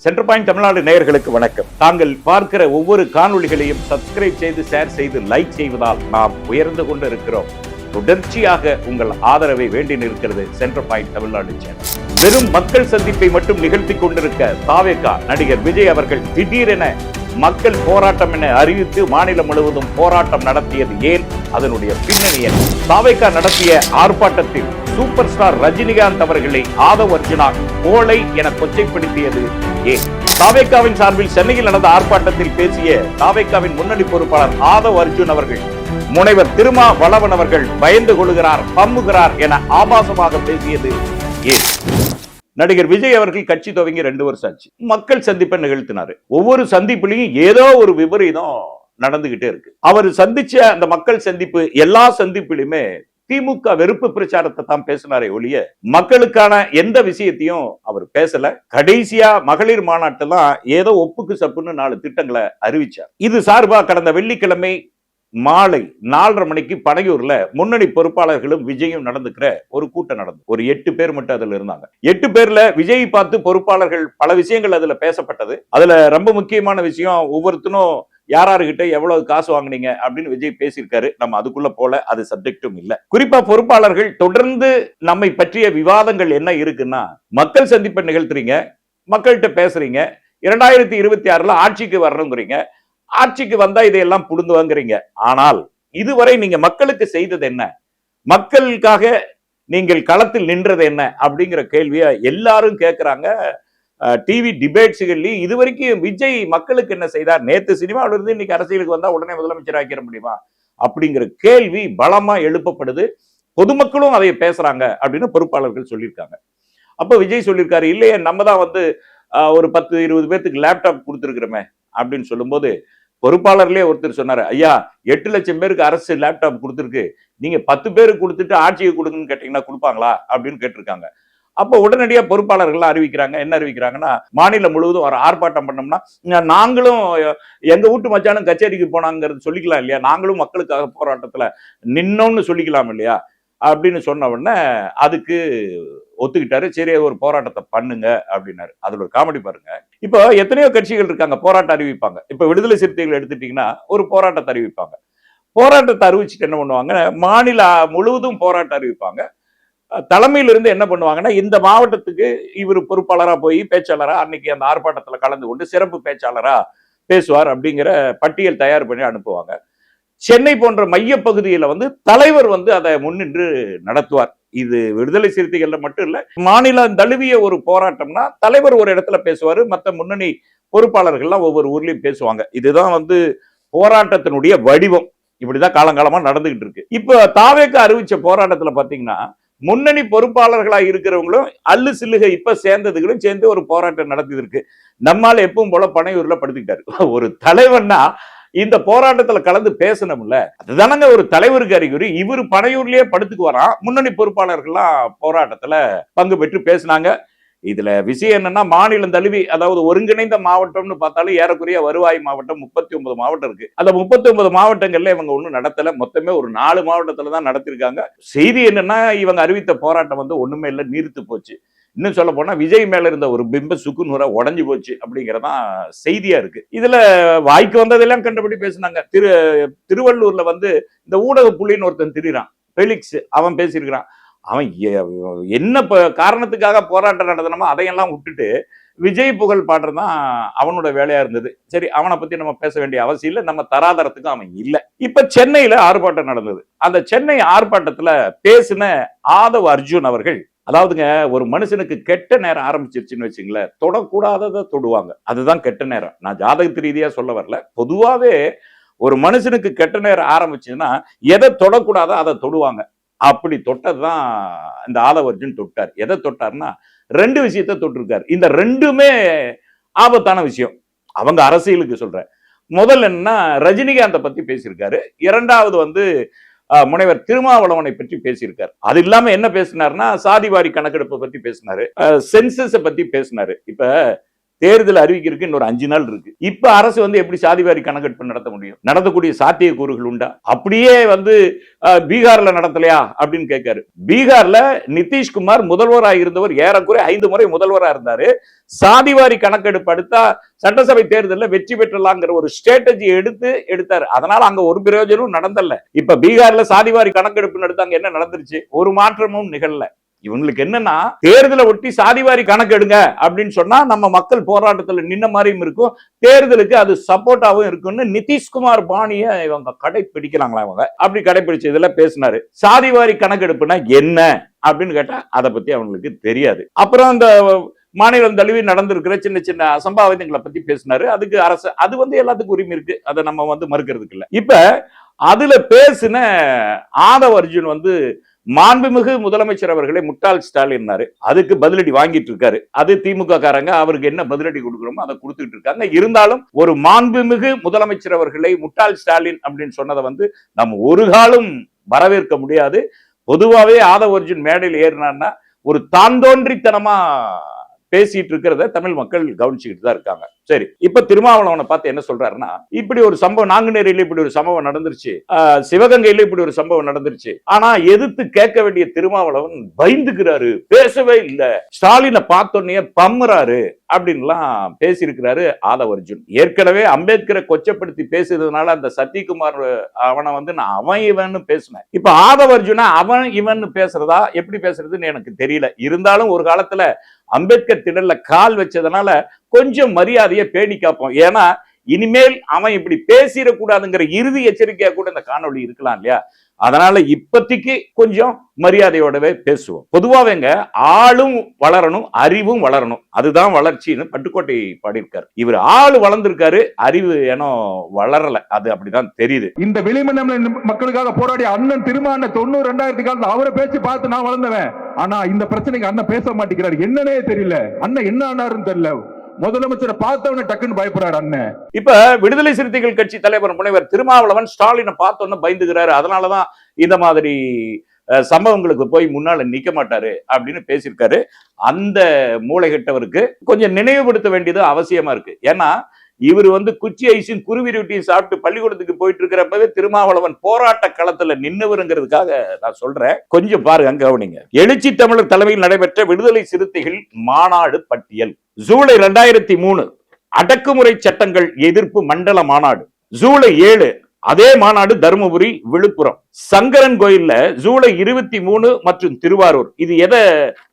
Centre point Tamil Nadu நேயர்களுக்கு வணக்கம். தாங்கள் பார்க்கிற ஒவ்வொரு காணொளிகளையும் சப்ஸ்கிரைப் செய்து, ஷேர் செய்து, லைக் செய்வதால் நாம் உயர்ந்து கொண்டு இருக்கிறோம். தொடர்ச்சியாக உங்கள் ஆதரவை வேண்டி நிற்கிறது சென்டர் பாயிண்ட் தமிழ்நாடு சேனல். வெறும் மக்கள் சந்திப்பை மட்டும் நிகழ்த்தி கொண்டிருக்க தாவேகா நடிகர் விஜய் அவர்கள் திடீரென மக்கள் போராட்டம் என அறிவித்து மாநிலம் முழுவதும் போராட்டம் நடத்தியது ஏன்? அதனுடைய பின்னணி என்ன? தாவேகா நடத்திய ஆர்ப்பாட்டத்தில் சூப்பர் ஸ்டார் ரஜினிகாந்த் அவர்களை ஆதவ் அர்ஜுனா கோழை என கொச்சைப்படுத்தியது ஏன்? தாவேகாவின் சார்பில் சென்னையில் நடந்த ஆர்ப்பாட்டத்தில் பேசிய தாவேகாவின் முன்னணி பொறுப்பாளர் ஆதவ் அர்ஜுன் அவர்கள் முனைவர் திருமாவளவன் அவர்கள் பயந்து கொள்கிறார், பம்முகிறார் என ஆபாசமாக பேசியது ஏன்? நடிகர் விஜய் அவர்கள் கட்சி துவங்கி 2 வருஷம் ஆச்சு. மக்கள் சந்திப்பை நிகழ்த்தினாரு. ஒவ்வொரு சந்திப்புலையும் ஏதோ ஒரு விபரீதம் நடந்துகிட்டே இருக்கு. அவர் சந்திச்ச அந்த மக்கள் சந்திப்பு எல்லா சந்திப்பிலுமே திமுக வெறுப்பு பிரச்சாரத்தை தான் பேசினாரே ஒழிய மக்களுக்கான எந்த விஷயத்தையும் அவர் பேசல. கடைசியா மகளிர் மாநாட்டு தான் ஏதோ ஒப்புக்கு சப்புன்னு 4 திட்டங்களை அறிவிச்சார். இது சார்பா கடந்த வெள்ளிக்கிழமை மாலை 4:30 மணிக்கு பனையூர்ல முன்னணி பொறுப்பாளர்களும் விஜயும் நடந்துக்கிற ஒரு கூட்டம் நடந்தது. ஒரு 8 பேர் மட்டும் அதுல இருந்தாங்க. 8 பேர்ல விஜய் பார்த்து பொறுப்பாளர்கள் பல விஷயங்கள் அதுல பேசப்பட்டது. அதுல ரொம்ப முக்கியமான விஷயம், ஒவ்வொருத்தரும் யாராருகிட்ட எவ்வளவு காசு வாங்கினீங்க அப்படின்னு விஜய் பேசியிருக்காரு. நம்ம அதுக்குள்ள போல, அது சப்ஜெக்டும் இல்ல. குறிப்பா பொறுப்பாளர்கள் தொடர்ந்து நம்மை பற்றிய விவாதங்கள் என்ன இருக்குன்னா, மக்கள் சந்திப்பை நிகழ்த்துறீங்க, மக்கள்கிட்ட பேசுறீங்க, 2026ல ஆட்சிக்கு வர்றோங்கிறீங்க, ஆட்சிக்கு வந்தா இதையெல்லாம் புடுந்து வாங்குறீங்க. ஆனால் இதுவரை நீங்க மக்களுக்கு செய்தது என்ன? மக்களுக்காக நீங்கள் களத்தில் நின்றது என்ன அப்படிங்கிற கேள்வியை எல்லாரும் கேட்கிறாங்க. டிவி டிபேட்ஸ்கள்லயும் இதுவரைக்கும் விஜய் மக்களுக்கு என்ன செய்தார்? நேத்து சினிமாவில இருந்து இன்னைக்கு அரசியலுக்கு வந்தா உடனே முதலமைச்சர் ஆக்கிட முடியுமா அப்படிங்கிற கேள்வி பலமா எழுப்பப்படுது. பொதுமக்களும் அதை பேசுறாங்க அப்படின்னு பொறுப்பாளர்கள் சொல்லியிருக்காங்க. அப்ப விஜய் சொல்லியிருக்காரு, இல்லையே நம்ம தான் ஒரு 10-20 பேருக்கு லேப்டாப் கொடுத்துருக்கிறோமே அப்படின்னு சொல்லும்போது பொறுப்பாளர்களே ஒருத்தர் சொன்னாரு, ஐயா 8 லட்சம் பேருக்கு அரசு லேப்டாப் கொடுத்துருக்கு, நீங்க 10 பேருக்கு கொடுத்துட்டு ஆட்சியை கொடுங்கன்னு கேட்டீங்கன்னா கொடுப்பாங்களா அப்படின்னு கேட்டிருக்காங்க. அப்ப உடனடியா பொறுப்பாளர்கள் அறிவிக்கிறாங்க. என்ன அறிவிக்கிறாங்கன்னா, மாநிலம் முழுவதும் ஒரு ஆர்ப்பாட்டம் பண்ணோம்னா நாங்களும் எங்க வீட்டு மச்சானும் கச்சேரிக்கு போனாங்கிறது சொல்லிக்கலாம் இல்லையா, நாங்களும் மக்களுக்காக போராட்டத்துல நின்னோம்னு சொல்லிக்கலாம் இல்லையா அப்படின்னு சொன்ன உடனே அதுக்கு ஒத்துக்கிட்டாரு. சரி, ஒரு போராட்டத்தை பண்ணுங்க அப்படின்னாரு. அதுல ஒரு காமெடி பாருங்க. இப்போ எத்தனையோ கட்சிகள் இருக்காங்க, போராட்டம் அறிவிப்பாங்க. இப்ப விடுதலை சிறுத்தைகள் எடுத்துட்டீங்கன்னா ஒரு போராட்டத்தை அறிவிப்பாங்க. போராட்டத்தை அறிவிச்சுட்டு என்ன பண்ணுவாங்க, மாநில முழுவதும் போராட்டம் அறிவிப்பாங்க. தலைமையிலிருந்து என்ன பண்ணுவாங்கன்னா, இந்த மாவட்டத்துக்கு இவர் பொறுப்பாளரா போய் பேச்சாளரா அன்னைக்கு அந்த ஆர்ப்பாட்டத்துல கலந்து கொண்டு சிறப்பு பேச்சாளரா பேசுவார் அப்படிங்கிற பட்டியல் தயார் பண்ணி அனுப்புவாங்க. சென்னை போன்ற மைய பகுதியில தலைவர் அதை முன்னின்று நடத்துவார். இது விடுதலை சிறுத்தைகள்ல மட்டும் இல்ல, மாநிலம் தழுவிய ஒரு போராட்டம்னா தலைவர் ஒரு இடத்துல பேசுவாரு, மற்ற முன்னணி பொறுப்பாளர்கள்லாம் ஒவ்வொரு ஊர்லயும் பேசுவாங்க. இதுதான் போராட்டத்தினுடைய வடிவம். இப்படிதான் காலங்காலமா நடந்துகிட்டு இருக்கு. இப்ப தாவேகா அறிவிச்ச போராட்டத்துல பாத்தீங்கன்னா, முன்னணி பொறுப்பாளர்களா இருக்கிறவங்களும் அல்லு சில்லுக இப்ப சேர்ந்ததுகளும் சேர்ந்து ஒரு போராட்டம் நடத்தி இருக்கு. நம்மால எப்பவும் போல பனையூர்ல படுத்துக்கிட்டாரு. ஒரு தலைவன்னா இந்த போராட்டத்துல கலந்து பேசணும்ல, அதுதானங்க ஒரு தலைவருக்கு அறிகுறி. இவர் பனையூர்லயே படுத்துக்கு வரான், முன்னணி பொறுப்பாளர்கள்லாம் போராட்டத்துல பங்கு பெற்று பேசினாங்க. இதுல விஷயம் என்னன்னா, மாநிலம் தழுவி, அதாவது ஒருங்கிணைந்த மாவட்டம்னு பார்த்தாலும் ஏறக்குறைய வருவாய் மாவட்டம் 39 மாவட்டம் இருக்கு. அந்த 39 மாவட்டங்கள்ல இவங்க ஒண்ணும் நடத்தல. மொத்தமே ஒரு 4 மாவட்டத்துல தான் நடத்திருக்காங்க. செய்தி என்னன்னா, இவங்க அறிவித்த போராட்டம் ஒண்ணுமே இல்லை, நீர்த்து போச்சு. இன்னும் சொல்ல போனா விஜய் மேல இருந்த ஒரு பிம்ப சுக்குநூற உடஞ்சு போச்சு அப்படிங்கறதான் செய்தியா இருக்கு. இதுல வாய்க்கு வந்ததெல்லாம் கண்டபடி பேசினாங்க. திருவள்ளூர்ல இந்த ஊடக புள்ளின்னு ஒருத்தன் திரிறான், பெலிக்ஸ், அவன் பேசியிருக்கிறான். அவன் என்ன காரணத்துக்காக போராட்டம் நடத்தணுமோ அதையெல்லாம் விட்டுட்டு விஜய் புகழ் பாடுறதுதான் அவனோட வேலையா இருந்தது. சரி, அவனை பத்தி நம்ம பேச வேண்டிய அவசியம் இல்லை, நம்ம தராதரத்துக்கும் அவன் இல்லை. இப்ப சென்னையில ஆர்ப்பாட்டம் நடந்தது. அந்த சென்னை ஆர்ப்பாட்டத்துல பேசின ஆதவ் அர்ஜுன் அவர்கள், அதாவதுங்க, ஒரு மனுஷனுக்கு கெட்ட நேரம் ஆரம்பிச்சிருச்சுன்னு வச்சுங்களேன், தொடக்கூடாததை தொடுவாங்க. அதுதான் கெட்ட நேரம். நான் ஜாதகத்து ரீதியா சொல்ல வரல, பொதுவாவே ஒரு மனுஷனுக்கு கெட்ட நேரம் ஆரம்பிச்சுன்னா எதை தொடக்கூடாதோ அதை தொடுவாங்க. அப்படி தொட்டதுதான் இந்த ஆதவ் அர்ஜுன் தொட்டார். எதை தொட்டார்னா 2 விஷயத்த தொட்டிருக்காரு. இந்த 2மே ஆபத்தான விஷயம். அவங்க அரசியலுக்கு சொல்றேன். முதல் என்னன்னா, ரஜினிகாந்தை பத்தி பேசியிருக்காரு. 2வது முனைவர் திருமாவளவனை பற்றி பேசியிருக்காரு. அது இல்லாம என்ன பேசினார்னா, சாதிவாரி கணக்கெடுப்பை பத்தி பேசினாரு, சென்சஸை பத்தி பேசினாரு. இப்ப தேர்தல் அறிவிக்கிறதுக்கு இன்னொரு 5 நாள் இருக்கு. இப்ப அரசு வந்து எப்படி சாதிவாரி கணக்கெடுப்பு நடத்த முடியும்? நடத்தக்கூடிய சாத்தியக்கூறுகள் உண்டா? அப்படியே வந்து பீகார்ல நடத்தலையா அப்படின்னு கேட்காரு. பீகார்ல நிதிஷ்குமார் முதல்வராக இருந்தவர் ஏறக்குறைய 5 முறை முதல்வராக இருந்தாரு. சாதிவாரி கணக்கெடுப்பு அடுத்தா சட்டசபை தேர்தலில் வெற்றி பெற்றலாங்கிற ஒரு ஸ்ட்ராட்டஜி எடுத்தாரு. அதனால அங்க ஒரு பிரயோஜனம் நடந்தல. இப்ப பீகார்ல சாதிவாரி கணக்கெடுப்பு நடத்தாங்க, என்ன நடந்துருச்சு? ஒரு மாற்றமும் நிகழல. இவங்களுக்கு என்னன்னா, தேர்தலை ஒட்டி சாதிவாரி கணக்கு எடுங்க அப்படின்னு சொன்னா நம்ம மக்கள் போராட்டத்தில் நின்ன மாதிரியும் இருக்கும், தேர்தலுக்கு அது சப்போர்ட்டாவும் இருக்கும்னு நிதிஷ்குமார் பாணிய இவங்க கடைபிடிக்கிறாங்களா? அவங்க அப்படி கடைபிடிச்சு இதுல பேசினாரு. சாதிவாரி கணக்கெடுப்புனா என்ன அப்படின்னு கேட்டா அதை பத்தி அவங்களுக்கு தெரியாது. அப்புறம் அந்த மாநிலம் தழுவி நடந்திருக்கிற சின்ன சின்ன அசம்பாவிதங்களை பத்தி பேசினாரு. அதுக்கு அரசு அது வந்து எல்லாத்துக்கும் உரிமை இருக்கு, அதை நம்ம வந்து மறுக்கிறதுக்கு இல்ல. இப்ப அதுல பேசின ஆதவ் அர்ஜுன் வந்து மாண்புமிகு முதலமைச்சர் அவர்களை முட்டாள் ஸ்டாலின், அதுக்கு பதிலடி வாங்கிட்டு இருக்காரு. அது திமுக காரங்க அவருக்கு என்ன பதிலடி கொடுக்கணுமோ அதை கொடுத்துட்டு இருக்காங்க. இருந்தாலும் ஒரு மாண்புமிகு முதலமைச்சர் அவர்களை முட்டாள் ஸ்டாலின் அப்படின்னு சொன்னதை வந்து நம்ம ஒரு காலம் வரவேற்க முடியாது. பொதுவாவே ஆதவ் அர்ஜுன் மேடையில் ஏறினார்னா ஒரு தாந்தோன்றித்தனமா பேசிட்டு இருக்கிறத தமிழ் மக்கள் கவனிச்சுக்கிட்டு தான் இருக்காங்க. சரி, இப்ப திருமாவளவனை பார்த்து என்ன சொல்றாருன்னா, இப்படி ஒரு சம்பவம் நாங்குநேரியில இப்படி ஒரு சம்பவம் நடந்துருச்சு, சிவகங்கையில இப்படி ஒரு சம்பவம் நடந்துருச்சு. ஆனா எதிர்த்து கேட்க வேண்டிய திருமாவளவன் பயந்துக்கிறாரு, பேசவே இல்லை, ஸ்டாலினை பார்த்தோன்னே பம்முறாரு அப்படின்லாம் பேசியிருக்கிறாரு ஆதவ் அர்ஜுன். ஏற்கனவே அம்பேத்கரை கொச்சப்படுத்தி பேசுறதுனால அந்த சத்யகுமார் அவனை வந்து நான் அவன் இவன் பேசினேன். இப்ப ஆதவ் அர்ஜுனா அவன் இவன் பேசுறதா எப்படி பேசுறதுன்னு எனக்கு தெரியல. இருந்தாலும் ஒரு காலத்துல அம்பேத்கர் திடல்ல கால் வச்சதுனால கொஞ்சம் மரியாதையை பேணி காப்போம். ஏன்னா இனிமேல் அவன் இப்படி பேசிடக்கூடாதுங்கிற இறுதி எச்சரிக்கையா கூட இந்த காணொலி இருக்கலாம் இல்லையா? அதனால இப்பத்திக்கு கொஞ்சம் மரியாதையோடவே பேசுவோம். பொதுவாவேங்க ஆளும் வளரணும், அறிவும் வளரணும், அதுதான் வளர்ச்சின்னு பட்டுக்கோட்டை பாடியிருக்காரு. இவர் ஆளு வளர்ந்திருக்காரு, அறிவு ஏனோ வளரல, அது அப்படிதான் தெரியுது. இந்த வெளிமண்டல மக்களுக்காக போராடிய அண்ணன் திருமாவளவன் 92,000 காலத்துல அவரை பேச்சு பார்த்து நான் வளர்ந்தவன். ஆனா இந்த பிரச்சனைக்கு அண்ணன் பேச மாட்டேங்கிறாரு, என்னன்னே தெரியல. அண்ணன் என்ன ஆனாருன்னு தெரியல. முதலமைச்சரை பார்த்தவன டக்குன்னு பயப்படுறாரு அண்ணன். இப்ப விடுதலை சிறுத்தைகள் கட்சி தலைவர் முனைவர் திருமாவளவன் ஸ்டாலினை பார்த்தோன்னு பயந்துகிறாரு, அதனாலதான் இந்த மாதிரி சம்பவங்களுக்கு போய் முன்னால நிக்க மாட்டாரு அப்படின்னு பேசியிருக்காரு. அந்த மூளைகட்டவருக்கு கொஞ்சம் நினைவுபடுத்த வேண்டியது அவசியமா இருக்கு. ஏன்னா இவர் வந்து குச்சி ஐஸும் குருவி ரொட்டியும் சாப்பிட்டு பள்ளிக்கூடத்துக்கு போயிட்டு இருக்கிறப்பவே திருமாவளவன் போராட்ட களத்துல நின்னுவருங்கிறதுக்காக நான் சொல்றேன், கொஞ்சம் பாருங்க, கவனிங்க. எழுச்சி தமிழர் தலைமையில் நடைபெற்ற விடுதலை சிறுத்தைகள் மாநாடு பட்டியல். ஜூலை 2003 அடக்குமுறை சட்டங்கள் எதிர்ப்பு மண்டல மாநாடு. ஜூலை 7 அதே மாநாடு தருமபுரி, விழுப்புரம். சங்கரன் கோயில்ல ஜூலை 23 மற்றும் திருவாரூர். இது எதை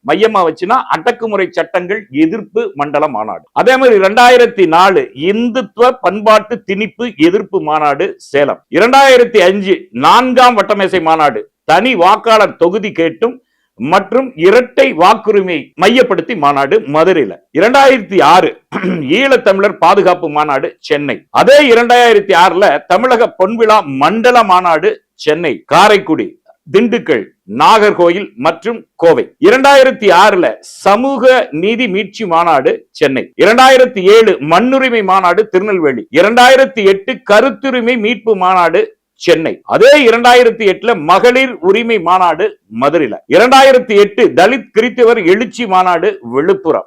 மையமா வச்சுன்னா அடக்குமுறை சட்டங்கள் எதிர்ப்பு மண்டல மாநாடு. அதே மாதிரி 2004 இந்துத்துவ பண்பாட்டு திணிப்பு எதிர்ப்பு மாநாடு சேலம். 2005 4ஆம் வட்டமேசை மாநாடு, தனி வாக்காளர் தொகுதி கேட்டும் மற்றும் இரட்டை வாக்குரிமை மையப்படுத்தி மாநாடு மதுரையில. 2006 ஈழத்தமிழர் பாதுகாப்பு மாநாடு சென்னை. அதே 2006 தமிழக பொன்விழா மண்டல மாநாடு சென்னை, காரைக்குடி, திண்டுக்கல், நாகர்கோயில் மற்றும் கோவை. 2006 சமூக நீதி மீட்சி மாநாடு சென்னை. 2007 மண்ணுரிமை மாநாடு திருநெல்வேலி. 2008 கருத்துரிமை மீட்பு மாநாடு சென்னை. அதே 2008 மகளிர் உரிமை மாநாடு மதுரையில. 2008 தலித் கிறித்தவர் எழுச்சி மாநாடு விழுப்புரம்.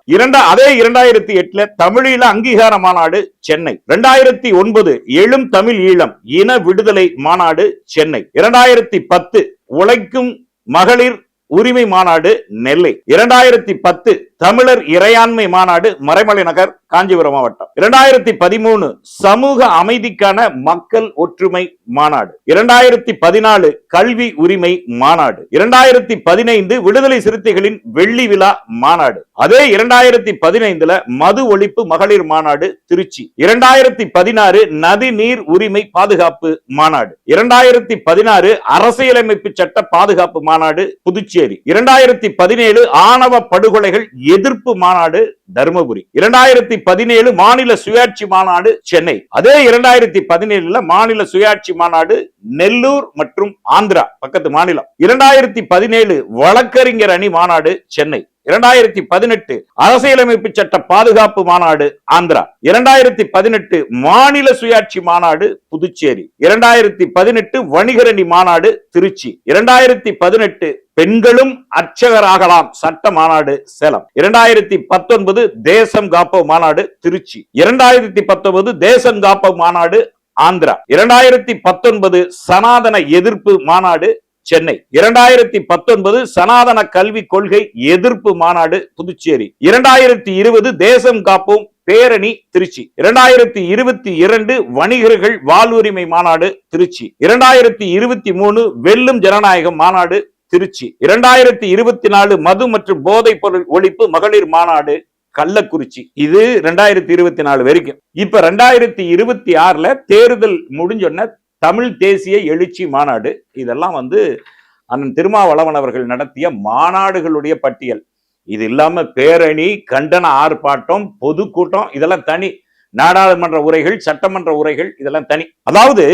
அதே 2008 தமிழீழ அங்கீகார மாநாடு சென்னை. 2009 எழும் தமிழ் ஈழம் இன விடுதலை மாநாடு சென்னை. 2010 உழைக்கும் மகளிர் உரிமை மாநாடு நெல்லை. 2010 தமிழர் இறையாண்மை மாநாடு மறைமலை நகர், காஞ்சிபுரம் மாவட்டம். 2013 சமூக அமைதிக்கான மக்கள் ஒற்றுமை மாநாடு. 2014 கல்வி உரிமை மாநாடு. 2015 விடுதலை சிறுத்தைகளின் வெள்ளி விழா மாநாடு. அதே 2015 மது ஒழிப்பு மகளிர் மாநாடு திருச்சி. 2016 நதி நீர் உரிமை பாதுகாப்பு மாநாடு. 2016 அரசியலமைப்பு சட்ட பாதுகாப்பு மாநாடு புதுச்சேரி. 2017 ஆணவ படுகொலைகள் எதிர்ப்பு மாநாடு தருமபுரி. 2017 மாநில சுயாட்சி மாநாடு சென்னை. அதே 2017 மாநில சுயாட்சி மாநாடு நெல்லூர் மற்றும் ஆந்திரா பக்கத்து மாநிலம். 2017 வழக்கறிஞர் அணி மாநாடு சென்னை. 2018 அரசியலமைப்பு சட்ட பாதுகாப்பு மாநாடு ஆந்திரா, 2018 மாநில சுயாட்சி மாநாடு புதுச்சேரி, 2018 வணிகரணி மாநாடு திருச்சி, 2018 பெண்களும் அர்ச்சகராகலாம் சட்ட மாநாடு சேலம், 2019 தேசம் காப்போம் மாநாடு திருச்சி, 2019 தேசம் காப்போம் மாநாடு ஆந்திரா, 2019 சனாதன எதிர்ப்பு மாநாடு சென்னை, 2019 சனாதன கல்வி கொள்கை எதிர்ப்பு மாநாடு புதுச்சேரி, 2020 தேசம் காப்போம் பேரணி திருச்சி, 2022 வணிகர்கள் வாழ்வுரிமை மாநாடு திருச்சி, 2023 வெல்லும் ஜனநாயகம் மாநாடு திருச்சி, 2024 மது மற்றும் போதைப் பொருள் ஒழிப்பு மகளிர் மாநாடு கள்ளக்குறிச்சி. இது 2024 வரைக்கும். இப்ப 2026 தேர்தல் முடிஞ்சொன்ன தமிழ் தேசிய எழுச்சி மாநாடு. இதெல்லாம் அண்ணன் திருமாவளவன் அவர்கள் நடத்திய மாநாடுகளுடைய பட்டியல். இது இல்லாம பேரணி, கண்டன ஆர்ப்பாட்டம், பொதுக்கூட்டம், இதெல்லாம் தனி. நாடாளுமன்ற உரைகள், சட்டமன்ற உரைகள், இதெல்லாம் தனி. அதாவது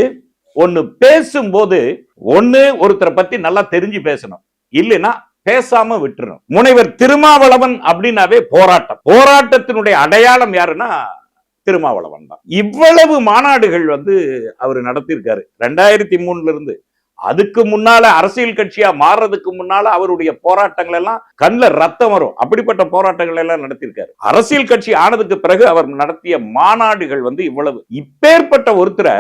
ஒன்னு பேசும்போது ஒருத்தரை பத்தி நல்லா தெரிஞ்சு பேசணும், இல்லைன்னா பேசாம விட்டுறணும். முனைவர் திருமாவளவன் அப்படின்னாவே போராட்டம். போராட்டத்தினுடைய அடையாளம் யாருன்னா திருமாவளவன் தான். இவ்வளவு மாநாடுகள் அவர் நடத்தியிருக்காரு 2003 இருந்து. அதுக்கு முன்னால அரசியல் கட்சியா மாறுறதுக்கு முன்னால அவருடைய போராட்டங்கள் எல்லாம் கண்ணில் ரத்தம் வரும். அப்படிப்பட்ட போராட்டங்கள் எல்லாம் நடத்தியிருக்காரு. அரசியல் கட்சி ஆனதுக்கு பிறகு அவர் நடத்திய மாநாடுகள் இவ்வளவு. இப்பேற்பட்ட ஒருத்தரை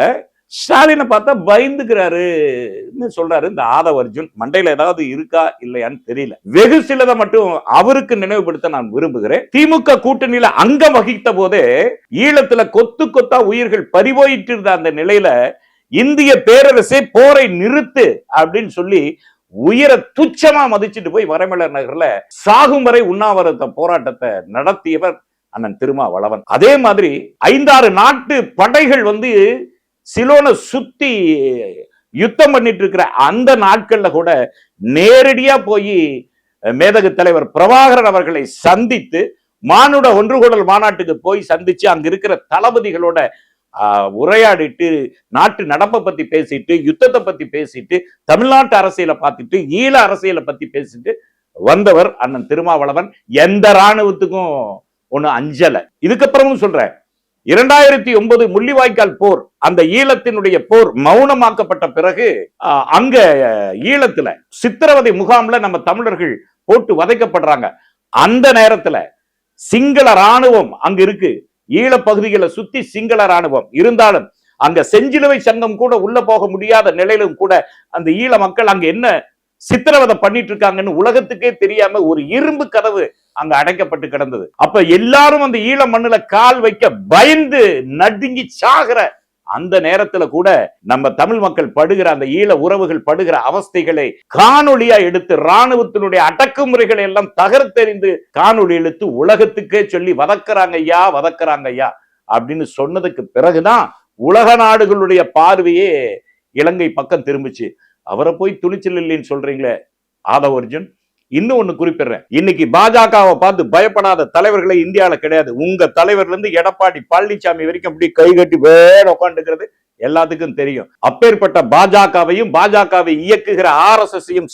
ஸ்டாலினை பார்த்தா பயந்துக்கிறாரு சொல்றாரு இந்த ஆதவ அர்ஜுன். மண்டையில ஏதாவது இருக்கா இல்லையான்னு தெரியல. வெகு சிலதை மட்டும் அவருக்கு நினைவுபடுத்த நான் விரும்புகிறேன். திமுக கூட்டணியில அங்கம் வகித்த போதே ஈழத்துல கொத்து கொத்தா உயிர்கள் பறிபோயிட்டு இருந்த அந்த நிலையில இந்திய பேரரசே போரை நிறுத்து அப்படின்னு சொல்லி உயிரை துச்சமா மதிச்சுட்டு போய் மறைமலர் நகர்ல சாகும் வரை உண்ணாவிரத போராட்டத்தை நடத்தியவர் அண்ணன் திருமாவளவன். அதே மாதிரி 5-6 நாட்டு படைகள் சிலோனை சுத்தி யுத்தம் பண்ணிட்டு இருக்கிற அந்த நாட்கள்ல கூட நேரடியா போய் மேதகு தலைவர் பிரபாகரன் அவர்களை சந்தித்து மானுட ஒன்றுகூடல் மாநாட்டுக்கு போய் சந்திச்சு அங்க இருக்கிற தளபதிகளோட உரையாடிட்டு நாட்டு நடப்பை பத்தி பேசிட்டு, யுத்தத்தை பத்தி பேசிட்டு, தமிழ்நாட்டு அரசியலை பார்த்துட்டு, ஈழ அரசியலை பத்தி பேசிட்டு வந்தவர் அண்ணன் திருமாவளவன். எந்த ராணுவத்துக்கும் ஒண்ணு அஞ்சல. இதுக்கப்புறமும் சொல்றேன், 2009 முள்ளிவாய்க்கால் போர், அந்த ஈழத்தினுடைய போர் மௌனமாக்கப்பட்ட பிறகு அங்க ஈழத்துல சித்திரவதை முகாம்ல நம்ம தமிழர்கள் போட்டு வதைக்கப்படுறாங்க. அந்த நேரத்துல சிங்கள ராணுவம் அங்க இருக்கு. ஈழ பகுதிகளை சுத்தி சிங்கள ராணுவம் இருந்தாலும் அங்க செஞ்சிலுவை சங்கம் கூட உள்ள போக முடியாத நிலையிலும் கூட அந்த ஈழ மக்கள் அங்க என்ன சித்திரவதை பண்ணிட்டு இருக்காங்கன்னு உலகத்துக்கே தெரியாம ஒரு இரும்பு கதவு அங்க அடைக்கப்பட்டு கிடந்தது. அப்ப எல்லாரும் அந்த ஈழ மண்ணுல கால் வைக்க பயந்து நடுங்கி சாகிற அந்த நேரத்துல கூட நம்ம தமிழ் மக்கள் படுகிற அந்த ஈழ உறவுகள் படுகிற அவஸ்தைகளை காணொலியா எடுத்து ராணுவத்தினுடைய அடக்குமுறைகளை எல்லாம் தகர்த்தெறிந்து காணொலி எடுத்து உலகத்துக்கே சொல்லி வதக்குறாங்க ஐயா அப்படின்னு சொன்னதுக்கு பிறகுதான் உலக நாடுகளுடைய பார்வையே இலங்கை பக்கம் திரும்பிச்சு. அவரை போய் துணிச்சல் இல்லைன்னு சொல்றீங்களே ஆதவ அர்ஜுன். இன்னும் ஒண்ணு குறிப்பிடுறேன், இன்னைக்கு பாஜகவை பார்த்து பயப்படாத தலைவர்களே இந்தியாவில கிடையாது. உங்க தலைவர்ல இருந்து எடப்பாடி பழனிசாமி வரைக்கும் அப்படி கை கட்டி வேற உட்காந்துக்கிறது எல்லாத்துக்கும் தெரியும். அப்பேற்பட்ட பாஜகவையும் பாஜகவை இயக்குகிற RSS-ஐயும்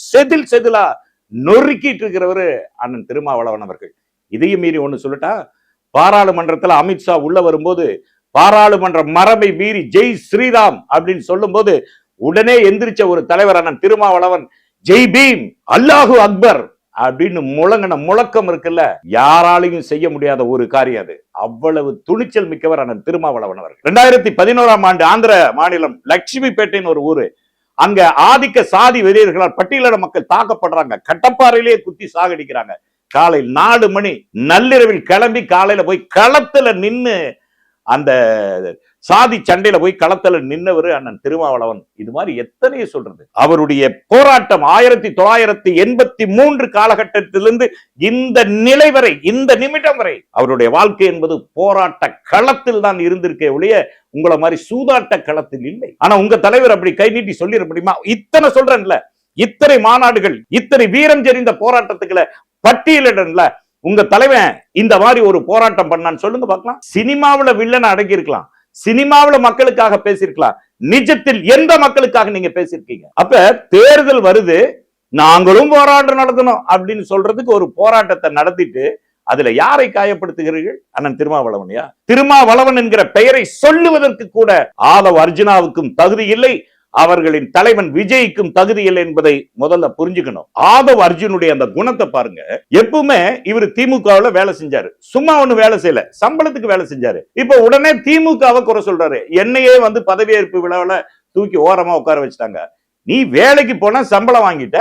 செதிலா நொறுக்கிட்டு இருக்கிறவரு அண்ணன் திருமாவளவன் அவர்கள். இதையும் மீறி ஒண்ணு சொல்லட்டா, பாராளுமன்றத்துல அமித்ஷா உள்ள வரும்போது பாராளுமன்ற மரபை மீறி ஜெய் ஸ்ரீராம் அப்படின்னு சொல்லும் போது உடனே எந்திரிச்ச ஒரு தலைவர் அண்ணன் திருமாவளவன் ஜெய் பீம் அல்லாஹு அக்பர் அப்படின்னு முழங்கின முழக்கம் இருக்குல்ல, யாராலையும் செய்ய முடியாத ஒரு காரியம் அது. அவ்வளவு துணிச்சல் மிக்கவர் அண்ணன் திருமாவளவன் அவர்கள். 2011ஆம் ஆண்டு ஆந்திர மாநிலம் லட்சுமிபேட்டைன்னு ஒரு ஊரு. அங்க ஆதிக்க சாதி வெறியர்களால் பட்டியலின மக்கள் தாக்கப்படுறாங்க. கட்டப்பாறையிலேயே குத்தி சாகடிக்கிறாங்க. காலை 4 மணி நள்ளிரவில் கிளம்பி காலையில போய் களத்துல நின்னு அந்த சாதி சண்டையில போய் களத்துல நின்னவர் அண்ணன் திருமாவளவன். இது மாதிரி எத்தனையோ சொல்றது. அவருடைய போராட்டம் 1983 காலகட்டத்திலிருந்து இந்த நிலை வரை, இந்த நிமிடம் வரை அவருடைய வாழ்க்கை என்பது போராட்ட களத்தில் தான் இருந்திருக்கே ஒழிய உங்களை மாதிரி சூதாட்ட களத்தில் இல்லை. ஆனா உங்க தலைவர் அப்படி கை நீட்டி சொல்லிட முடியுமா? இத்தனை சொல்றேன்ல, இத்தனை மாநாடுகள், இத்தனை வீரம் தெரிந்த போராட்டத்துக்குள்ள பட்டியலிடல உங்க தலைவன் இந்த மாதிரி ஒரு போராட்டம் பண்ணான்னு சொல்லுங்க பார்க்கலாம். சினிமாவில வில்லனை அடங்கி இருக்கலாம், சினிமாவில மக்களுக்காக பேசியிருக்கலாம், நிஜத்தில் எந்த மக்களுக்காக நீங்க பேசியிருக்கீங்க? அப்ப தேர்தல் வருது, நாங்களும் போராட்டம் நடத்தணும் அப்படின்னு சொல்றதுக்கு ஒரு போராட்டத்தை நடத்திட்டு அதுல யாரை காயப்படுத்துகிறீர்கள்? அண்ணன் திருமாவளவனையா? திருமாவளவன் என்கிற பெயரை சொல்லுவதற்கு கூட ஆதவ் அர்ஜுனாவுக்கும் தகுதி இல்லை, அவர்களின் தலைவன் விஜய்க்கும் தகுதி இல்லை என்பதை முதல்ல புரிஞ்சுக்கணும். ஆதவ் அர்ஜுனுடைய அந்த குணத்தை பாருங்க. எப்பவுமே இவர் திமுகவுல வேலை செஞ்சாரு, சும்மா ஒண்ணு வேலை செய்யல, சம்பளத்துக்கு வேலை செஞ்சாரு. இப்ப உடனே திமுகவை குறை சொல்றாரு. என்னையே வந்து பதவியேற்பு விழாவில் தூக்கி ஓரமா உட்கார வச்சுட்டாங்க. நீ வேலைக்கு போனா சம்பளம் வாங்கிட்ட,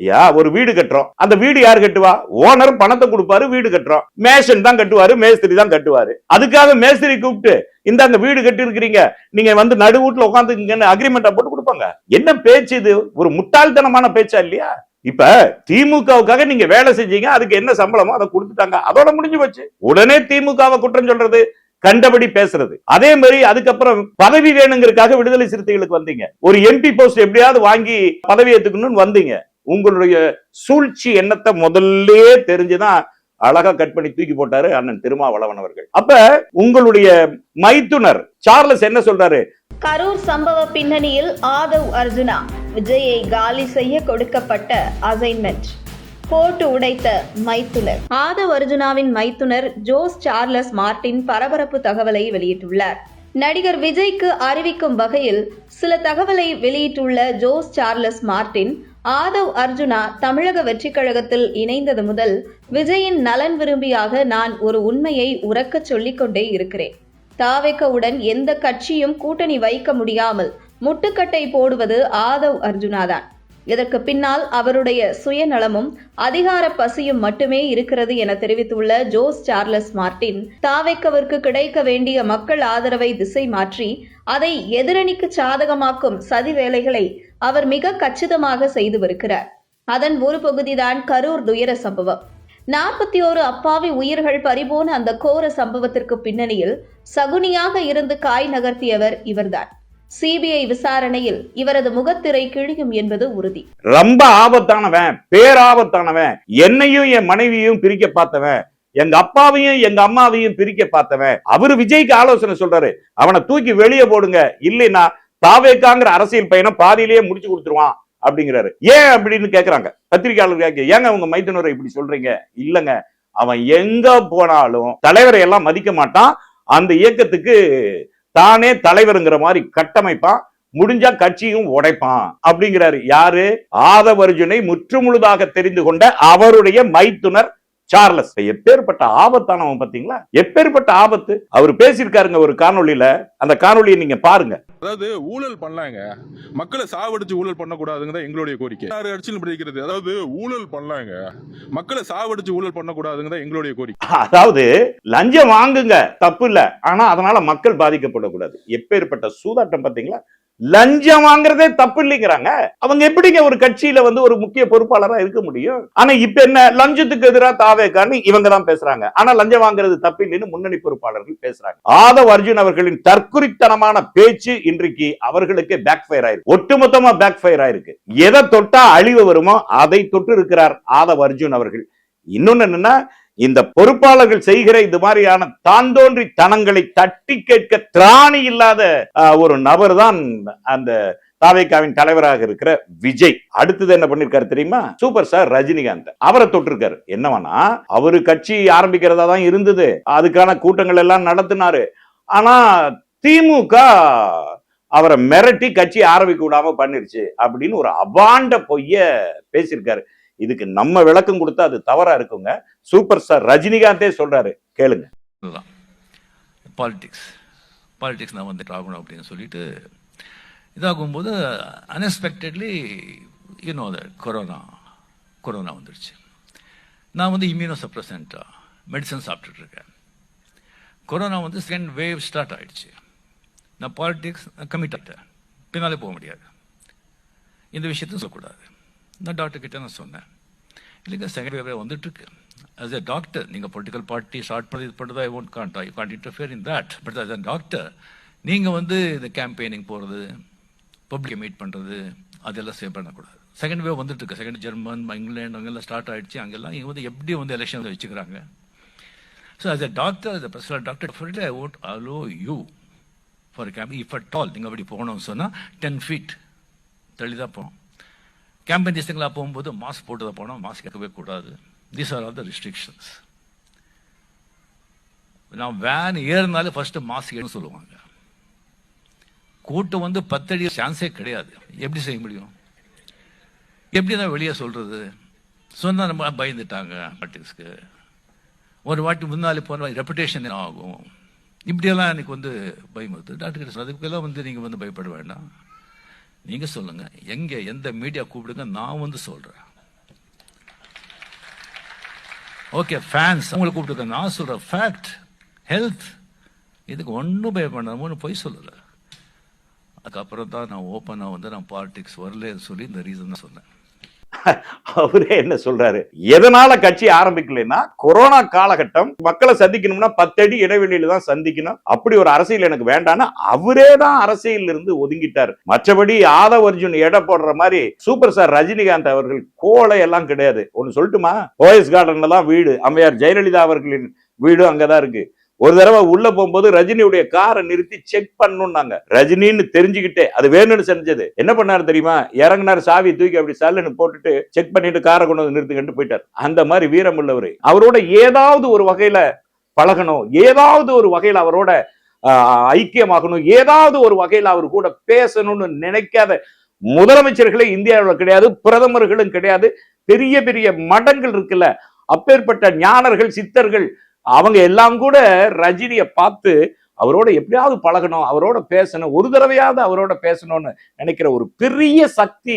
ஐயா ஒரு வீடு கட்டுறோம், அந்த வீடு யார் கட்டுவா? ஓனர் பணத்தை கொடுப்பாரு, வீடு கட்டுறோம். மேஷன் தான் கட்டுவாரு, மேஸ்திரி தான் கட்டுவாரு. அதுக்காக மேஸ்திரி கூப்பிட்டு இந்த அந்த வீடு கட்டி இருக்கிறீங்க, நீங்க வந்து நடு வீட்டுல உட்காந்துக்கீங்கன்னு அக்ரிமெண்டா போட்டு கொடுப்பாங்க? என்ன பேச்சு இது? ஒரு முட்டாள்தனமான பேச்சா இல்லையா? இப்ப திமுகவுக்காக நீங்க வேலை செஞ்சீங்க, அதுக்கு என்ன சம்பளமோ அதை கொடுத்துட்டாங்க, அதோட முடிஞ்சு போச்சு. உடனே திமுகவை குற்றம் சொல்றது, கண்டபடி பேசுறது. அதே மாதிரி அதுக்கப்புறம் பதவி வேணுங்கிறதுக்காக விடுதலை சிறுத்தைகளுக்கு வந்தீங்க. ஒரு எம்பி போஸ்ட் எப்படியாவது வாங்கி பதவி ஏத்துக்கணும்னு வந்தீங்க. உங்களுடைய சூழ்ச்சி எண்ணத்தை முதல்ல தெரிஞ்சுதான் அழகா கட் பண்ணி தூக்கி போட்டாரு அண்ணன் திருமாவளவன் அவர்கள். அப்ப உங்களுடைய மைத்துனர் சார்லஸ் என்ன சொல்றாரு? கரூர் சம்பவ பின்னணியில் ஆதவ் அர்ஜுனா விஜயை காலி செய்ய கொடுக்கப்பட்ட அசைன்மெண்ட் போட்டு உடைத்த மைத்துனர். ஆதவ் அர்ஜுனாவின் மைத்துனர் ஜோஸ் சார்லஸ் மார்டின் பரபரப்பு தகவலை வெளியிட்டுள்ளார். நடிகர் விஜய்க்கு அறிவிக்கும் வகையில் சில தகவலை வெளியிட்டுள்ள ஜோஸ் சார்லஸ் மார்டின், ஆதவ் அர்ஜுனா தமிழக வெற்றிக் கழகத்தில் இணைந்தது முதல் விஜயின் நலன் விரும்பியாக நான் ஒரு உண்மையை உரக்கச் சொல்லிக் கொண்டே இருக்கிறேன். தாவேக்கவுடன் எந்த கட்சியும் கூட்டணி வைக்க முடியாமல் முட்டுக்கட்டை போடுவது ஆதவ் அர்ஜுனாதான். இதற்கு பின்னால் அவருடைய சுயநலமும் அதிகார பசியும் மட்டுமே இருக்கிறது என தெரிவித்துள்ள ஜோஸ் சார்லஸ் மார்டின், தாவேக்கவிற்கு கிடைக்க வேண்டிய மக்கள் ஆதரவை திசை மாற்றி அதை எதிரணிக்கு சாதகமாக்கும் சதி வேலைகளை அவர் மிக கச்சிதமாக செய்து வருகிறார். அதன் ஒரு பகுதிதான் கரூர் துயர சம்பவம். 41 அப்பாவி உயிர்கள் பறிபோன அந்த கோர சம்பவத்திற்கு பின்னணியில் சகுனியாக இருந்து காய் நகர்த்தியவர் இவர்தான். சிபிஐ விசாரணையில் இவரது முகத்திரை கிழியும் என்பது உறுதி. ரொம்ப ஆபத்தானவன், பேராபத்தானவன், என்னையும் என் மனைவியும் பிரிக்க பார்த்தவன், எங்க அப்பாவையும் எங்க அம்மாவையும் பிரிக்க பார்த்தவன். அவரு விஜய்க்கு ஆலோசனை சொல்றாரு, அவனை தூக்கி வெளியே போடுங்க, இல்லைன்னா தாவேக்காங்கிற அரசியல் பயணம் பாதியிலேயே முடிச்சு கொடுத்துருவான் அப்படிங்கிறாரு. ஏன் அப்படின்னு கேக்குறாங்க பத்திரிகையாளர். ஏங்க உங்க மைத்துனரை இப்படி சொல்றீங்க? இல்லங்க, அவன் எங்க போனாலும் தலைவரை எல்லாம் மதிக்க மாட்டான், அந்த இயக்கத்துக்கு தானே தலைவருங்கிற மாதிரி கட்டமைப்பான், முடிஞ்சா கட்சியும் உடைப்பான் அப்படிங்கிறாரு. யாரு? ஆதவ் அர்ஜுனை முற்றுமுழுதாக தெரிந்து கொண்ட அவருடைய மைத்துனர் சார்லஸ். எப்பேற்பட்ட ஆபத்தானவன் பாத்தீங்களா? எப்பேற்பட்ட ஆபத்து அவர் பேசியிருக்காருங்க ஒரு காணொலியில. அந்த காணொலியை நீங்க பாருங்க. அதாவது ஊழல் பண்ணலாங்க, மக்களை சாவடிச்சு ஊழல் பண்ணக்கூடாதுங்க எங்களுடைய கோரிக்கை. அரசியல் படிக்கிறது, அதாவது ஊழல் பண்ணலாங்க, மக்களை சாவடிச்சு ஊழல் பண்ணக்கூடாதுங்க எங்களுடைய கோரிக்கை. அதாவது லஞ்சம் வாங்குங்க, தப்பு இல்ல, ஆனா அதனால மக்கள் பாதிக்கப்படக்கூடாது. எப்பேற்பட்ட சூதாட்டம் பாத்தீங்களா? லஞ்சம் வாங்குறதே தப்பு இல்லைங்கிறாங்க. அவங்க எப்படிங்க ஒரு கட்சியில வந்து ஒரு முக்கிய பொறுப்பாளரா இருக்க முடியும்? ஆனா இப்ப என்ன, லஞ்சத்துக்கு எதிராக தாவேக்கான்னு இவங்க தான் பேசுறாங்க, ஆனா லஞ்சம் வாங்குறது தப்பு இல்லைன்னு முன்னணி பொறுப்பாளர்கள் பேசுறாங்க. ஆதவ் அர்ஜுன் அவர்களின் தற்குறித்தனமான பேச்சு இன்றைக்கு அவர்களுக்கு பேக் ஃபயர் ஆயிருக்கு, ஒட்டுமொத்தமா பேக் ஃபயர் ஆயிருக்கு. எதை தொட்டா அழிவு வருமோ அதை தொட்டு இருக்கிறார் ஆதவ் அர்ஜுன் அவர்கள். இன்னொன்னு என்னன்னா, இந்த பொறுப்பாளர்கள் செய்கிற இது மாதிரியான தாந்தோன்றி தனங்களை தட்டி கேட்க திராணி இல்லாத ஒரு நபர் தான் அந்த தாவேக்காவின் தலைவராக இருக்கிற விஜய். அடுத்தது என்ன பண்ணிருக்காரு தெரியுமா? சூப்பர் ஸ்டார் ரஜினிகாந்த் அவரை தொட்டிருக்காரு. என்னவனா, அவரு கட்சி ஆரம்பிக்கிறதா தான் இருந்தது, அதுக்கான கூட்டங்கள் எல்லாம் நடத்தினாரு. ஆனா திமுக அவரை மிரட்டி கட்சி ஆரம்பிக்க விடாம பண்ணிருச்சு அப்படின்னு ஒரு அபாண்ட பொய்ய பேசியிருக்காரு. இதுக்கு நம்ம விளக்கம் கொடுத்தா அது தவறா இருக்குங்க. சூப்பர் ஸ்டார் ரஜினிகாந்தே சொல்றாரு, கேளுங்க. பாலிடிக்ஸ் நான் வந்து ஆகணும் அப்படின்னு சொல்லிட்டு இதாகும்போது அன்எக்ஸ்பெக்டட்லி யூனோ கொரோனா வந்துடுச்சு. நான் வந்து இம்யூனோ சப்ரசன்ட் மெடிசன் சாப்பிட்டுட்டு இருக்கேன். கொரோனா வந்து செகண்ட் வேவ் ஸ்டார்ட் ஆயிடுச்சு. நான் பாலிடிக்ஸ் கமிட் ஆகிட்டேன், பின்னாலே போக முடியாது, இந்த விஷயத்தையும் சொல்லக்கூடாது. நான் டாக்டர் கிட்ட நான் சொன்னேன், இல்லைங்க செகண்ட் வேவ் வந்துட்டு இருக்கு. ஆஸ் எ டாக்டர், நீங்கள் பொலிட்டிக்கல் பார்ட்டி ஸ்டார்ட் பண்ணி இது பண்ணுறது, I can't interfere in that. But as a doctor நீங்கள் வந்து இந்த கேம்பெயினிங் போகிறது, பப்ளிக்கை மீட் பண்ணுறது, அதெல்லாம் சேவ் பண்ணக்கூடாது. செகண்ட் வேவ் வந்துட்டு இருக்கு. செகண்ட் ஜெர்மன், இங்கிலாந்து அங்கெல்லாம் ஸ்டார்ட் ஆகிடுச்சு. அங்கெல்லாம் இங்கே வந்து எப்படி வந்து எலெக்ஷன் வச்சுக்கிறாங்க. So as a doctor, as a personal doctor, I won't allow you for a campaign, if at all. நீங்கள் அப்படி போகணும்னு சொன்னால் 10 feet தள்ளி தான் போகணும். கேம்பெயின் டேஸ்டிங்லாம் போகும்போது மாஸ்க் போட்டு தான் போனோம், மாஸ்க் கேட்கவே கூடாது. These are all the restrictions. நான் வேன் ஏறினாலே ஃபர்ஸ்ட் மாஸ்க் எடுன்னு சொல்லுவாங்க. கூட்டம் வந்து 10 அடி சான்ஸே கிடையாது. எப்படி செய்ய முடியும்? எப்படி தான் வெளியே சொல்றது? சொன்னா நம்ம பயந்துட்டாங்க பாலிட்டிக்ஸ்க்கு. ஒரு வாட்டி முன்னாலே போன ரெப்புடேஷன் ஆகும். இப்படியெல்லாம் எனக்கு வந்து பயமுறுத்து. டாக்டர் கிட்ட அதுக்கெல்லாம் வந்து நீங்க வந்து பயப்பட வேண்டாம். நீங்க சொல்லுங்க, எங்க எந்த மீடியா கூப்பிடுங்க, நான் வந்து சொல்றேன். ஓகே, ஃபேன்ஸ் உங்களை கூப்பிடுங்க, நான் சொல்றேன். ஃபேக்ட், ஹெல்த், இதுக்கு ஒன்றும் பயப்படாம போய் சொல்லல. அதுக்கப்புறம் தான் நான் ஓப்பனா வந்து நான் பாலிடிக்ஸ் வரலன்னு சொல்லி இந்த ரீசன் தான் சொன்னேன். அவரே என்ன சொல்றாரு, எதனால கட்சி ஆரம்பிக்கலைன்னா கொரோனா காலகட்டம், மக்களை சந்திக்கணும்னா 10 அடி இடைவெளியில தான் சந்திக்கணும், அப்படி ஒரு அரசியல் எனக்கு வேண்டாம்னு அவரே தான் அரசியல் இருந்து ஒதுங்கிட்டார். மற்றபடி ஆதவ் அர்ஜுன் எடை போடுற மாதிரி சூப்பர் ஸ்டார் ரஜினிகாந்த் அவர்கள் கோலை எல்லாம் கிடையாது. ஒன்னு சொல்லட்டுமா, போயஸ் கார்டன்ல தான் வீடு, அம்மையார் ஜெயலலிதா அவர்களின் வீடு அங்கதான் இருக்கு. ஒரு தடவை உள்ள போகும்போது ரஜினியுடைய காரை நிறுத்தி செக் பண்ணணும்னாங்க. ரஜினின்னு தெரிஞ்சுக்கிட்டே அது வேணும்னு செஞ்சது. என்ன பண்ணாரு தெரியுமா, இறங்கினார், சாவி தூக்கி அப்படி சல்லுன்னு போட்டுட்டு செக் பண்ணிட்டு காரை கொண்டு வந்து நிறுத்துக்கிட்டு போயிட்டார். அந்த மாதிரி வீரம் உள்ளவர். அவரோட ஏதாவது ஒரு வகையில பழகணும், ஏதாவது ஒரு வகையில அவரோட ஐக்கியமாகணும், ஏதாவது ஒரு வகையில அவர் கூட பேசணும்னு நினைக்காத முதலமைச்சர்களே இந்தியாவில் கிடையாது, பிரதமர்களும் கிடையாது. பெரிய பெரிய மடங்கள் இருக்குல்ல, அப்பேற்பட்ட ஞானர்கள், சித்தர்கள், அவங்க எல்லாம் கூட ரஜினியை பார்த்து அவரோட எப்படியாவது பழகணும், அவரோட பேசணும், ஒரு தடவையாவது அவரோட பேசணும்னு நினைக்கிற ஒரு பெரிய சக்தி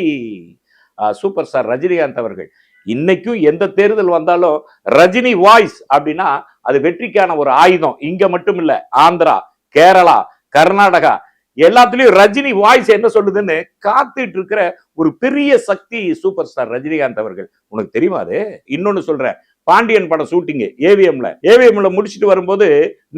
சூப்பர் ஸ்டார் ரஜினிகாந்த் அவர்கள். இன்னைக்கும் எந்த தேர்தல் வந்தாலும் ரஜினி வாய்ஸ் அப்படின்னா அது வெற்றிக்கான ஒரு ஆயுதம். இங்க மட்டும் இல்ல, ஆந்திரா, கேரளா, கர்நாடகா எல்லாத்துலயும் ரஜினி வாய்ஸ் என்ன சொல்லுதுன்னு காத்துட்டு இருக்கிற ஒரு பெரிய சக்தி சூப்பர் ஸ்டார் ரஜினிகாந்த் அவர்கள். உனக்கு தெரியுமா அது? இன்னொன்னு சொல்றேன், பாண்டியன் படம் ஷூட்டிங் ஏவிஎம்ல முடிச்சுட்டு வரும்போது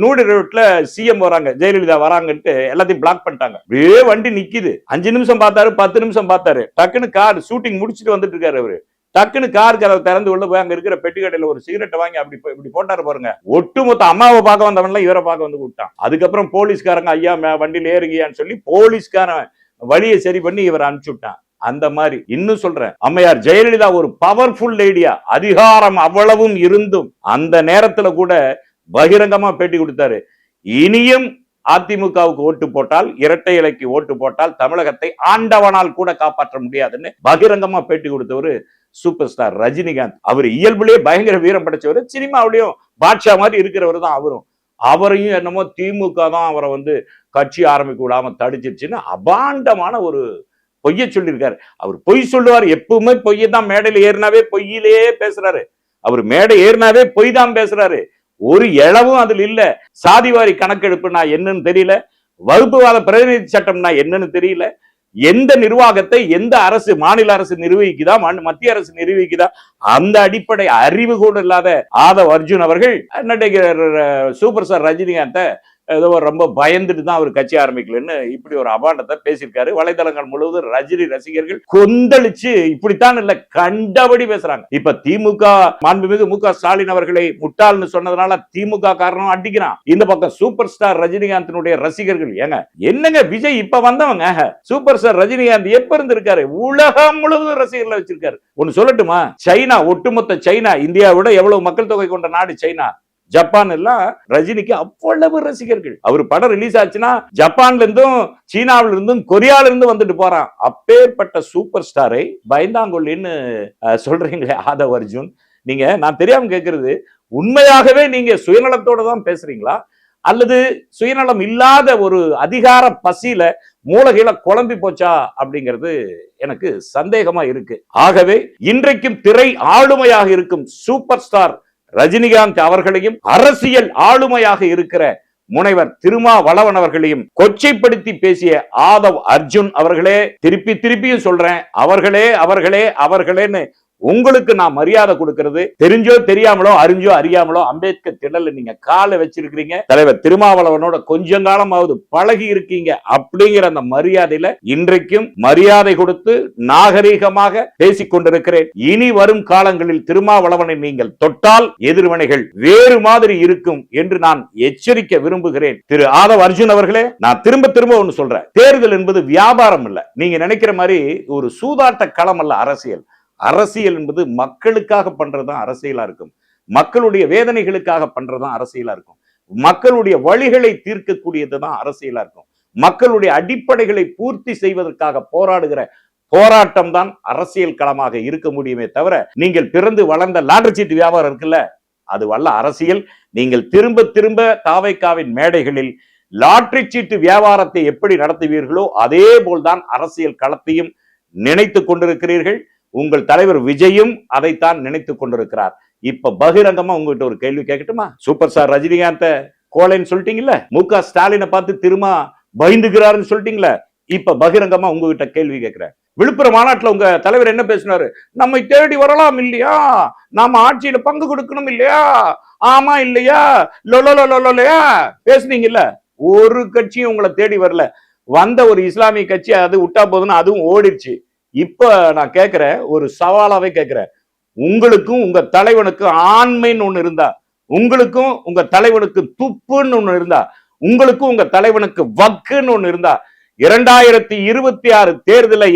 நூடி ரோட்ல சிஎம் வராங்க, ஜெயலலிதா வராங்கன்ட்டு எல்லாத்தையும் பிளாக் பண்ணிட்டாங்க. அப்படியே வண்டி நிக்குது. 5 நிமிஷம் பார்த்தாரு, 10 நிமிஷம் பார்த்தாரு. டக்குன்னு கார் ஷூட்டிங் முடிச்சுட்டு வந்துட்டு இருக்காரு அவரு. டக்குன்னு கார் கதவை திறந்து உள்ள போய் அங்க இருக்கிற பெட்டி கடையில ஒரு சிகரெட்டை வாங்கி அப்படி இப்படி போட்டாரு பாருங்க. ஒட்டுமொத்த அம்மாவை பார்க்க வந்தவன்ல இவரை பார்க்க வந்து விட்டான். அதுக்கப்புறம் போலீஸ்காரங்க ஐயா வண்டியில ஏறுங்கயான்னு சொல்லி போலீஸ்காரன் வழியை சரி பண்ணி இவரை அனுப்பிச்சு விட்டான். அந்த மாதிரி இன்னும் சொல்றேன், அம்மையார் ஜெயலலிதா ஒரு பவர்ஃபுல் லேடியா, அதிகாரம் அவ்வளவும் இருந்தும் அந்த நேரத்துல கூட பகிரங்கமா பேட்டி கொடுத்தாரு. இனியும் அதிமுகவுக்கு ஓட்டு போட்டால், இரட்டை இலைக்கு ஓட்டு போட்டால் தமிழகத்தை ஆண்டவனால் கூட காப்பாற்ற முடியாதுன்னு பகிரங்கமா பேட்டி கொடுத்தவர் சூப்பர் ஸ்டார் ரஜினிகாந்த். அவர் இயல்புலேயே பயங்கர வீரம் படைச்சவர், சினிமாவிலையும் பாட்ஷா மாதிரி இருக்கிறவர் தான் அவரும். அவரையும் என்னமோ திமுக தான் அவரை வந்து கட்சி ஆரம்பிக்க விடாம தடுச்சிருச்சுன்னு அபாண்டமான ஒரு பொய்ய சொல்லியிருக்காரு. அவர் பொய் சொல்லுவார், எப்பவுமே பொய்யை தான். மேடையில் ஏறினாவே பொய்யிலேயே பேசுறாரு. அவர் மேடை ஏறினாவே பொய் தான் பேசுறாரு. ஒரு இளவும் அதில் இல்ல. சாதிவாரி கணக்கெடுப்புனா என்னன்னு தெரியல, வகுப்புவாத பிரதிநிதி சட்டம்னா என்னன்னு தெரியல. எந்த நிர்வாகத்தை எந்த அரசு, மாநில அரசு நிர்வகிக்குதா, மத்திய அரசு நிர்வகிக்குதா, அந்த அடிப்படை அறிவு கூட இல்லாத ஆதவ் அர்ஜுன் அவர்கள் நடிகர் சூப்பர் ஸ்டார் ரஜினிகாந்தை ஏதோ ரொம்ப பயந்துட்டு தான் அவர் கட்சி ஆரம்பிக்கலன்னு இப்படி ஒரு அபாண்டத்தை பேசியிருக்காரு. வலைதளங்கள் முழுவதும் ரஜினி ரசிகர்கள் கொந்தளிச்சு இப்படித்தான் இல்ல கண்டபடி பேசுறாங்க. இப்ப திமுக மாண்புமிகு மு.க. ஸ்டாலின் அவர்களை முட்டாள்னு சொன்னதுனால திமுக காரணம் அடிக்கிறான். இந்த பக்கம் சூப்பர் ஸ்டார் ரஜினிகாந்தினுடைய ரசிகர்கள், ஏங்க என்னங்க விஜய் இப்ப வந்தவங்க, சூப்பர் ஸ்டார் ரஜினிகாந்த் எப்ப இருந்து இருக்காரு, உலகம் முழுவதும் ரசிகர்களை வச்சிருக்காரு. ஒன்னு சொல்லட்டுமா, சைனா, ஒட்டுமொத்த சைனா, இந்தியாவோட எவ்வளவு மக்கள் தொகை கொண்ட நாடு சைனா, ஜப்பான் எல்லாம் ரஜினிக்கு அவ்வளவு ரசிகர்கள். அவர் படம் ரிலீஸ் ஆச்சுன்னா ஜப்பான்ல இருந்தும், சீனாவில இருந்தும், கொரியால இருந்து வந்துட்டு போறான். அப்பேற்பட்ட சூப்பர் ஸ்டாரை பயந்தாங்கொல்லின்னு சொல்றீங்களே ஆதவ் அர்ஜுன், நீங்க, நான் தெரியாம கேட்கறது, உண்மையாகவே நீங்க சுயநலத்தோட தான் பேசுறீங்களா, அல்லது சுயநலம் இல்லாத ஒரு அதிகார பசியில மூலகையில குழம்பி போச்சா அப்படிங்கிறது எனக்கு சந்தேகமா இருக்கு. ஆகவே இன்றைக்கும் திரை ஆளுமையாக இருக்கும் சூப்பர் ஸ்டார் ரஜினிகாந்த் அவர்களையும், அரசியல் ஆளுமையாக இருக்கிற முனைவர் திருமாவளவன் அவர்களையும் கொச்சைப்படுத்தி பேசிய ஆதவ் அர்ஜுன் அவர்களே, திருப்பியும் சொல்றேன், அவர்களேன்னு உங்களுக்கு நான் மரியாதை கொடுக்கிறது தெரிஞ்சோ தெரியாமலோ அறிஞ்சோ அறியாமலோ அம்பேத்கர் திடல்ல நீங்க காலை வச்சிருக்கிறீங்க. தலைவர் திருமாவளவனோட கொஞ்சம் காலமாவது பழகி இருக்கீங்க அப்படிங்கிற அந்த மரியாதையில இன்றைக்கும் மரியாதை கொடுத்து நாகரீகமாக பேசிக் கொண்டிருக்கிறேன். இனி வரும் காலங்களில் திருமாவளவனை நீங்கள் தொட்டால் எதிர்வினைகள் வேறு மாதிரி இருக்கும் என்று நான் எச்சரிக்க விரும்புகிறேன். திரு ஆதவ் அர்ஜுன் அவர்களே, நான் திரும்ப திரும்ப ஒன்னு சொல்றேன், தேர்தல் என்பது வியாபாரம் இல்ல. நீங்க நினைக்கிற மாதிரி ஒரு சூதாட்ட களம் அல்ல அரசியல். அரசியல் என்பது மக்களுக்காக பண்றதுதான் அரசியலா இருக்கும். மக்களுடைய வேதனைகளுக்காக பண்றதுதான் அரசியலா இருக்கும். மக்களுடைய வழிகளை தீர்க்கக்கூடியதுதான் அரசியலா இருக்கும். மக்களுடைய அடிப்படைகளை பூர்த்தி செய்வதற்காக போராடுகிற போராட்டம் தான் அரசியல் களமாக இருக்க முடியுமே தவிர, நீங்கள் பிறந்து வளர்ந்த லாட்டரி சீட்டு வியாபாரம் இருக்குல்ல, அது வல்ல அரசியல். நீங்கள் திரும்ப திரும்ப தாவைக்காவின் மேடைகளில் லாட்டரி சீட்டு வியாபாரத்தை எப்படி நடத்துவீர்களோ அதே போல்தான் அரசியல் களத்தையும் நினைத்துக் கொண்டிருக்கிறீர்கள். உங்கள் தலைவர் விஜயும் அதைத்தான் நினைத்துக் கொண்டிருக்கிறார். இப்ப பகிரங்கமா உங்ககிட்ட ஒரு கேள்வி கேட்கட்டுமா? சூப்பர் ஸ்டார் ரஜினிகாந்த கோலைன்னு சொல்லிட்டீங்கல்ல, முக ஸ்டாலினை பார்த்து திரும்ப பயந்துகிறாருன்னு சொல்லிட்டீங்களா? இப்ப பகிரங்கமா உங்ககிட்ட கேள்வி கேட்கிறேன். விழுப்புரம் மாநாட்டுல உங்க தலைவர் என்ன பேசினாரு? நம்மை தேடி வரலாம் இல்லையா, நாம ஆட்சியில பங்கு கொடுக்கணும் இல்லையா, ஆமா இல்லையா, லொலொலொலொலொலையா பேசுனீங்கல்ல. ஒரு கட்சியும் உங்களை தேடி வரல. வந்த ஒரு இஸ்லாமிய கட்சி அது விட்டா போதுன்னு அதுவும் ஓடிடுச்சு. இப்ப நான் கேட்கிறேன், ஒரு சவாலாவே கேட்கிறேன், உங்களுக்கும் உங்க தலைவனுக்கும் ஆண்மைன்னு ஒண்ணு இருந்தா, உங்களுக்கும் உங்க தலைவனுக்கு துப்புன்னு ஒண்ணு இருந்தா, உங்களுக்கும் உங்க தலைவனுக்கு வக்குன்னு ஒண்ணு இருந்தா, 2026 தேர்தலை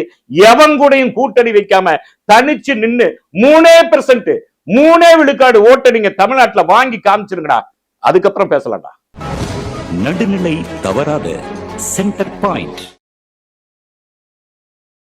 எவன் கூடயும் கூட்டணி வைக்காம தனிச்சு நின்னு 3% 3 விழுக்காடு ஓட்டை நீங்க தமிழ்நாட்டுல வாங்கி காமிச்சிருங்கடா, அதுக்கப்புறம் பேசலாம்டா. நடுநிலை தவறாத சென்டர் பாயிண்ட்.